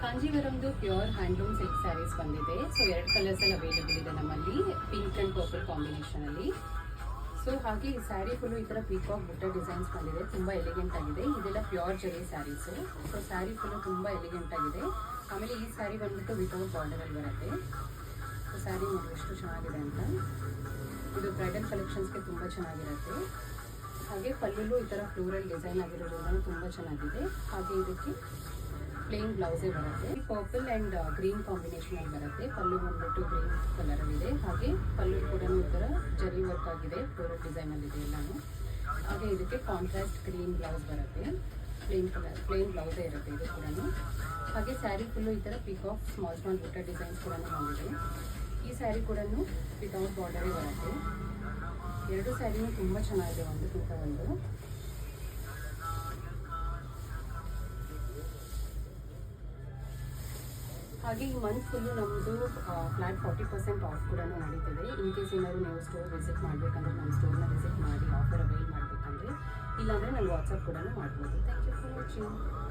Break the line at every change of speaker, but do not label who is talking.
ಕಾಂಜೀವರಂದು pure handloom silk saris ಬಂದಿದೆ. So 2 ಕಲರ್ಸಲ್ಲಿ available ಇದೆ ನಮ್ಮಲ್ಲಿ, ಪಿಂಕ್ ಆ್ಯಂಡ್ ಪರ್ಪಲ್ ಕಾಂಬಿನೇಷನಲ್ಲಿ. ಸೊ ಹಾಗೆ ಈ ಸ್ಯಾರಿ ಫುಲ್ಲು ಈ ಥರ ಪೀಕಾಕ್ ಬುಟ್ಟ ಡಿಸೈನ್ಸ್ ಬಂದಿದೆ, ತುಂಬ ಎಲಿಗೆಂಟ್ ಆಗಿದೆ. ಇದೆಲ್ಲ ಪ್ಯೂರ್ ಜರಿ ಸ್ಯಾರೀಸು. ಸೊ ಸ್ಯಾರಿ ಫುಲ್ಲು ತುಂಬ ಎಲಿಗೆಂಟ್ ಆಗಿದೆ. ಆಮೇಲೆ ಈ ಸ್ಯಾರಿ ಬಂದ್ಬಿಟ್ಟು ವಿತೌಟ್ ಬಾರ್ಡರಲ್ಲಿ ಬರುತ್ತೆ. ಸೊ ಸ್ಯಾರಿ ನೋಡಿ ಎಷ್ಟು ಚೆನ್ನಾಗಿದೆ ಅಂತ. ಇದು ಬ್ರೈಡಲ್ ಕಲೆಕ್ಷನ್ಸ್ಗೆ ತುಂಬ ಚೆನ್ನಾಗಿರುತ್ತೆ. ಹಾಗೆ ಪಲ್ಲುಲು ಈ ಥರ ಫ್ಲೋರಲ್ ಡಿಸೈನ್ ಆಗಿರೋದ್ರಿಂದ ತುಂಬ ಚೆನ್ನಾಗಿದೆ. ಹಾಗೆ ಇದಕ್ಕೆ ಪ್ಲೇನ್ ಬ್ಲೌಸೇ ಬರುತ್ತೆ. ಪರ್ಪಲ್ ಆ್ಯಂಡ್ ಗ್ರೀನ್ ಕಾಂಬಿನೇಷನಲ್ಲಿ ಬರುತ್ತೆ. ಪಲ್ಲು ಬಂದ್ಬಿಟ್ಟು ಗ್ರೀನ್ ಕಲರಲ್ಲಿದೆ. ಹಾಗೆ ಪಲ್ಲು ಕೂಡ ಈ ಥರ ಜರಿ ವರ್ಕ್ ಆಗಿದೆ, ಫ್ಲೋರಲ್ ಡಿಸೈನಲ್ಲಿದೆ ಎಲ್ಲನೂ. ಹಾಗೆ ಇದಕ್ಕೆ ಕಾಂಟ್ರಾಸ್ಟ್ ಗ್ರೀನ್ ಬ್ಲೌಸ್ ಬರುತ್ತೆ. ಪ್ಲೇನ್ ಬ್ಲೌಸೇ ಇರುತ್ತೆ ಇದು ಕೂಡ. ಹಾಗೆ ಸ್ಯಾರಿ ಫುಲ್ಲು ಈ ಥರ ಪಿಕಾಕ್ ಸ್ಮಾಲ್ ಬುಟ್ಟ ಡಿಸೈನ್ಸ್ ಕೂಡ ಬಂದಿದೆ. ಈ ಸ್ಯಾರಿ ಕೂಡ ವಿತೌಟ್ ಬಾರ್ಡರೇ ಬರುತ್ತೆ. 2 ಸ್ಯಾರಿನೂ ತುಂಬ ಚೆನ್ನಾಗಿದೆ ಒಂದಕ್ಕಿಂತ ಒಂದು. ಹಾಗೆ ಈ ಮಂತ್ ಫುಲ್ಲು ನಮ್ಮದು ಫ್ಲಾಟ್ 40% ಆಫ್ ಕೂಡ ನಡೀತಿದೆ. ಇನ್ ಕೇಸ್ ಏನಾದರೂ ನೀವು ಸ್ಟೋರ್ ವಿಸಿಟ್ ಮಾಡಬೇಕಂದ್ರೆ ನಮ್ಮ ಸ್ಟೋರ್ನ ವಿಸಿಟ್ ಮಾಡಿ ಆಫರ್ ಅವೈಲ್ ಮಾಡಬೇಕಂದ್ರೆ, ಇಲ್ಲಾಂದರೆ ನಂಗೆ ವಾಟ್ಸಪ್ ಕೂಡ ಮಾಡ್ಬೋದು. Thank you for watching.